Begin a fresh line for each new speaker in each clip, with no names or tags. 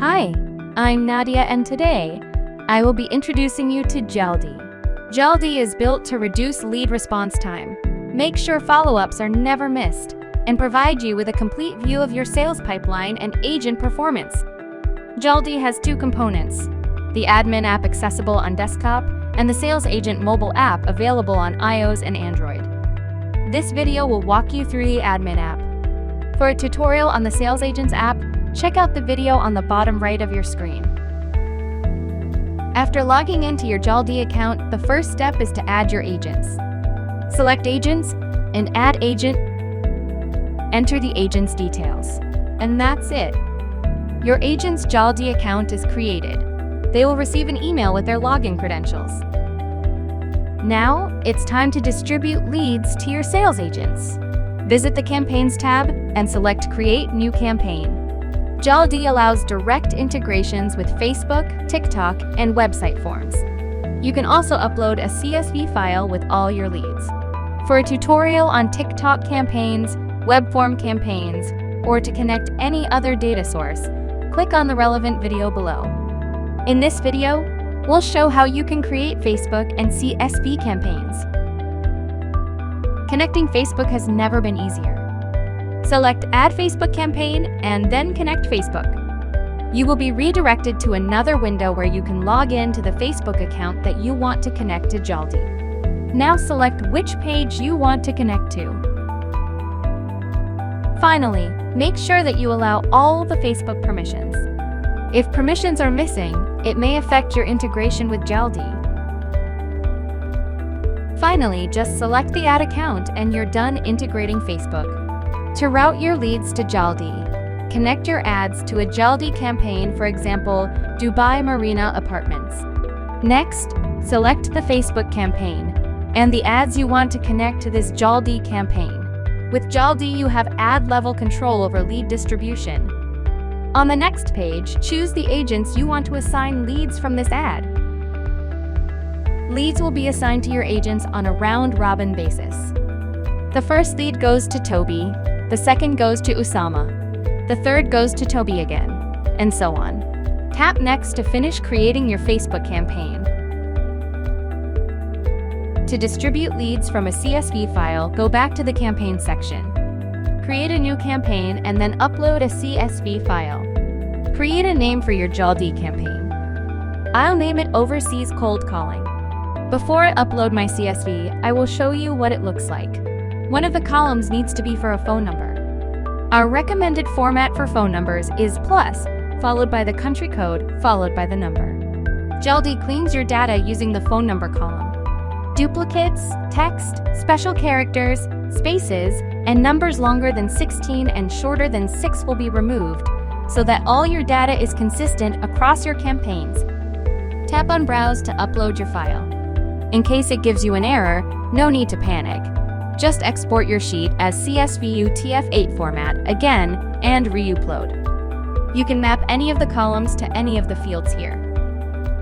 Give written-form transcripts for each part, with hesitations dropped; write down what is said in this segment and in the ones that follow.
Hi, I'm Nadia, and today I will be introducing you to Jaldi. Jaldi is built to reduce lead response time, make sure follow-ups are never missed, and provide you with a complete view of your sales pipeline and agent performance. Jaldi has two components: the admin app accessible on desktop and the sales agent mobile app available on iOS and Android. This video will walk you through the admin app. For a tutorial on the sales agents app, check out the video on the bottom right of your screen. After logging into your Jaldi account, the first step is to add your agents. Select Agents and Add Agent. Enter the agent's details. And that's it. Your agent's Jaldi account is created. They will receive an email with their login credentials. Now, it's time to distribute leads to your sales agents. Visit the Campaigns tab and select Create New Campaign. Jaldi allows direct integrations with Facebook, TikTok, and website forms. You can also upload a CSV file with all your leads. For a tutorial on TikTok campaigns, web form campaigns, or to connect any other data source, click on the relevant video below. In this video, we'll show how you can create Facebook and CSV campaigns. Connecting Facebook has never been easier. Select Add Facebook Campaign and then Connect Facebook. You will be redirected to another window where you can log in to the Facebook account that you want to connect to Jaldi. Now select which page you want to connect to. Finally, make sure that you allow all the Facebook permissions. If permissions are missing, it may affect your integration with Jaldi. Finally, just select the Add account and you're done integrating Facebook. To route your leads to Jaldi, connect your ads to a Jaldi campaign, for example, Dubai Marina Apartments. Next, select the Facebook campaign and the ads you want to connect to this Jaldi campaign. With Jaldi, you have ad-level control over lead distribution. On the next page, choose the agents you want to assign leads from this ad. Leads will be assigned to your agents on a round-robin basis. The first lead goes to Toby, the second goes to Usama, the third goes to Toby again, and so on. Tap Next to finish creating your Facebook campaign. To distribute leads from a CSV file, go back to the Campaign section. Create a new campaign and then upload a CSV file. Create a name for your Jaldi campaign. I'll name it Overseas Cold Calling. Before I upload my CSV, I will show you what it looks like. One of the columns needs to be for a phone number. Our recommended format for phone numbers is plus, followed by the country code, followed by the number. Jaldi cleans your data using the phone number column. Duplicates, text, special characters, spaces, and numbers longer than 16 and shorter than 6 will be removed so that all your data is consistent across your campaigns. Tap on Browse to upload your file. In case it gives you an error, no need to panic. Just export your sheet as CSV UTF-8 format again and re-upload. You can map any of the columns to any of the fields here.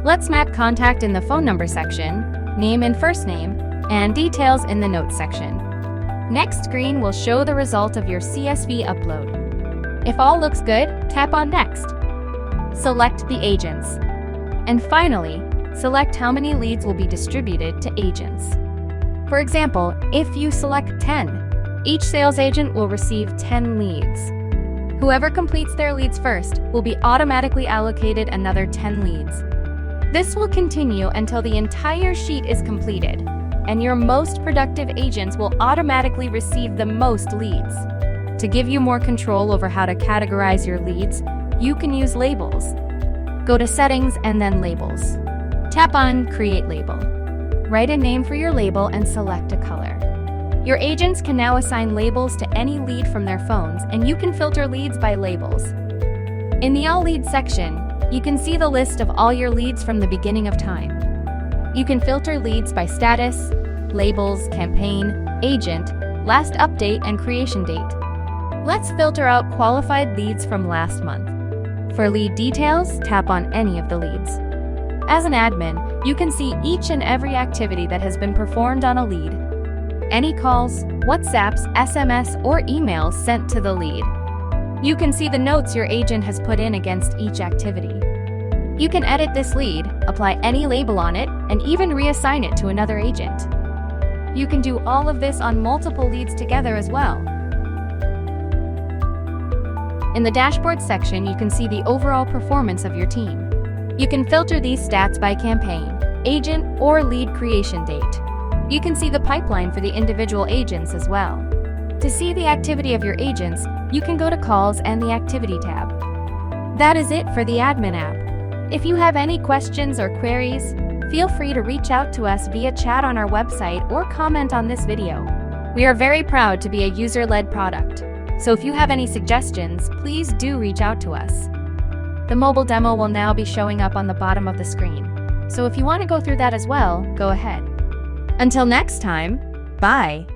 Let's map contact in the phone number section, name and first name, and details in the notes section. Next screen will show the result of your CSV upload. If all looks good, tap on Next. Select the agents. And finally, select how many leads will be distributed to agents. For example, if you select 10, each sales agent will receive 10 leads. Whoever completes their leads first will be automatically allocated another 10 leads. This will continue until the entire sheet is completed, and your most productive agents will automatically receive the most leads. To give you more control over how to categorize your leads, you can use labels. Go to Settings and then Labels. Tap on Create Label. Write a name for your label and select a color. Your agents can now assign labels to any lead from their phones, and you can filter leads by labels. In the All Leads section, you can see the list of all your leads from the beginning of time. You can filter leads by status, labels, campaign, agent, last update, and creation date. Let's filter out qualified leads from last month. For lead details, tap on any of the leads. As an admin, you can see each and every activity that has been performed on a lead. Any calls, WhatsApps, SMS, or emails sent to the lead. You can see the notes your agent has put in against each activity. You can edit this lead, apply any label on it, and even reassign it to another agent. You can do all of this on multiple leads together as well. In the dashboard section, you can see the overall performance of your team. You can filter these stats by campaign, agent, or lead creation date. You can see the pipeline for the individual agents as well. To see the activity of your agents, you can go to Calls and the Activity tab. That is it for the Admin app. If you have any questions or queries, feel free to reach out to us via chat on our website or comment on this video. We are very proud to be a user-led product, so if you have any suggestions, please do reach out to us. The mobile demo will now be showing up on the bottom of the screen, so if you want to go through that as well, go ahead. Until next time, bye!